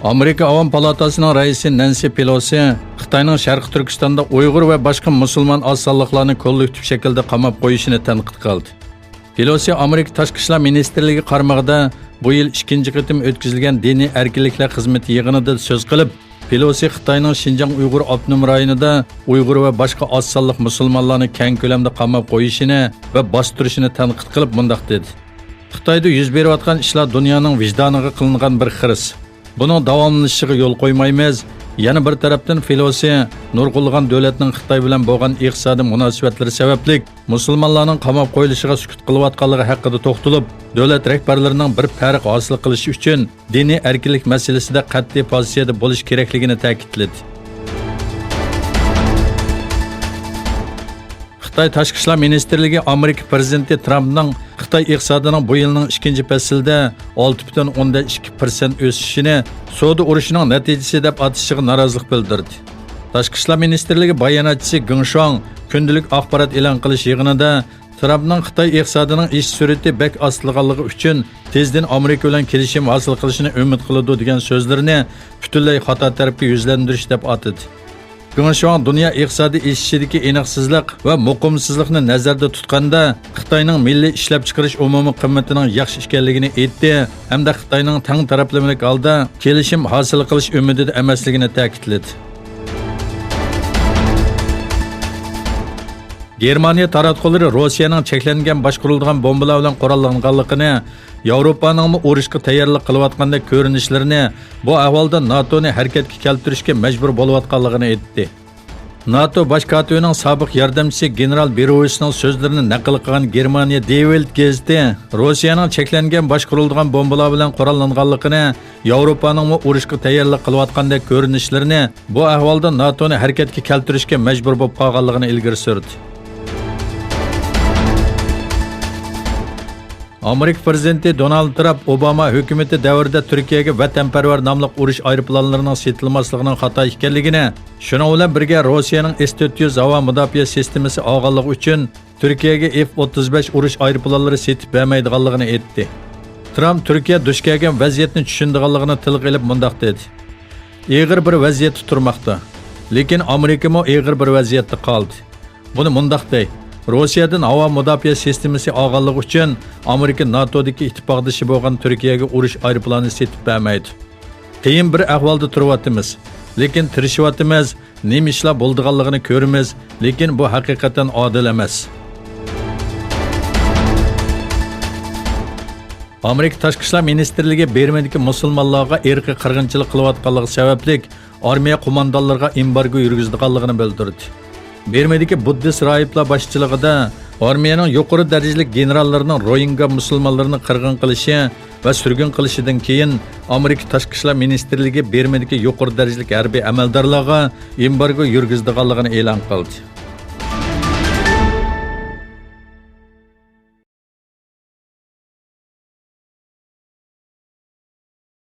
Amerika Avam Palatasının raisi Nancy Pelosi, Xitayning Sharqi Turkistonda Uyg'ur va boshqa musulmon oz sonliqlarni kollektiv shaklda qamab qo'yishini tanqid qildi. Pelosi Amerika Tashqi ishlar ministrligi qarmog'ida bu yil 2-chi qitim o'tkazilgan diniy erkinliklar xizmati yig'inida so'z qilib, Pelosi Xitayning Xinjiang Uyg'ur avtonom rayonida Uyg'ur va boshqa oz sonliq musulmonlarni keng ko'lamda qamab qo'yishini va bostirishini tanqid qilib mundaq dedi. Xitoyda yuz berayotgan ishlar dunyoning vijdoniga qilingan bir xiris. Bunun davamlanışıga yo'l qo'ymaymiz. Yana bir tarafdan Pelosi nurg'ulg'an davlatning Xitoy bilan bo'lgan iqtisodiy munosabatlari sababli musulmonlarning qamab qo'yilishiga sukut qilayotganligi haqida to'xtalib, davlat rahbarlarining bir farq hosil qilish uchun diniy erkinlik masalasida qat'iy pozitsiyada bo'lish kerakligini ta'kidladi. Xitoy Tashqi ishlar ministrligi Amerika prezidenti Trampning Xitoy iqtisodining bu yilning 2-chi faslida 6.2% o'sishini savdo urushining natijasi deb atishiga norozilik bildirdi. Tashqi ishlar ministrligi bayonotchisi Gingshong kundalik axborot e'lon qilish yig'inida Trampning Xitoy iqtisodining ish sur'ati bek ostilganligi uchun tezdan Amerika bilan kelishim hosil qilishini umid qiladi degan so'zlarini butunlay xato tarafga yuzlantirish deb atadi. Gingshong dunyo iqtisodiy ishidagi aniqsizlik va muqimsizlikni nazarda tutganda Xitoyning milliy ishlab chiqarish umumiy qimmatining yaxshi ekanligini aytdi hamda Xitoyning tang taraflamalik holda kelishim hosil qilish umidida emasligini ta'kidladi. Germaniya taratqullari Rossiyaning cheklangan boshqarilgan bombalar bilan qurollanganligini, Yevropaning urushga tayyorlik qilayotganda ko'rinishlarini, bu ahvolda NATOni harakatga keltirishga majbur bo'layotganligini aytdi. NATO bosh kotibining sobiq yordamchisi general Berovisning so'zlarini naql qilgan Germaniya Die Welt gazeti Rossiyaning cheklangan boshqarilgan bombalar bilan qurollanganligini, Yevropaning urushga tayyorlik qilayotganda ko'rinishlarini, bu ahvolda NATOni harakatga keltirishga majbur bo'lib qolganligini ilgari surdi. Amerika prezidenti Donald Trump Obama hukumati davrida Turkiyaga vatanparvar nomli urush aeroplanlarining setilmasligining xato ekanligini, shuning bilan birga Rossiyaning S-400 havo mudofaa sistemasi olganligi uchun Turkiyaga F-35 urush aeroplanlari setib bermaydiganligini aytdi. Trump Turkiya duch kelgan vaziyatni tushundiganligini tilga olib mundaq dedi. Og'ir bir vaziyatda turmoqda, lekin Amerika mo og'ir bir vaziyatda qoldi. Buni mundaq deydi. Rossiyadan havo mudofaa sistemasi olganligi uchun Amerika NATOdagi ittifoqdoshi bo'lgan Turkiyaga urush aeroplani setib bermaydi. Qiyin bir ahvolda turyapmiz, lekin tirishyapmiz, nima ishlar bo'lganligini ko'ramiz, lekin bu haqiqatan odil emas. Amerika Tashqi ishlar ministrligi Bermadagi musulmonlarga irqiy qirg'inchilik qilayotganligi sababli armiya qo'mondonlariga embargo yurgizganligini bildirdi. Bermadagi buddist rahiblar boshchiligida armiyaning yuqori darajali generallarining Rohingya musulmonlarini qirg'in qilishi va surgun qilishidan keyin Amerika Tashqi ishlar ministrligi Bermadagi yuqori darajali harbiy amaldorlarga embargo yurgizganligini e'lon qildi.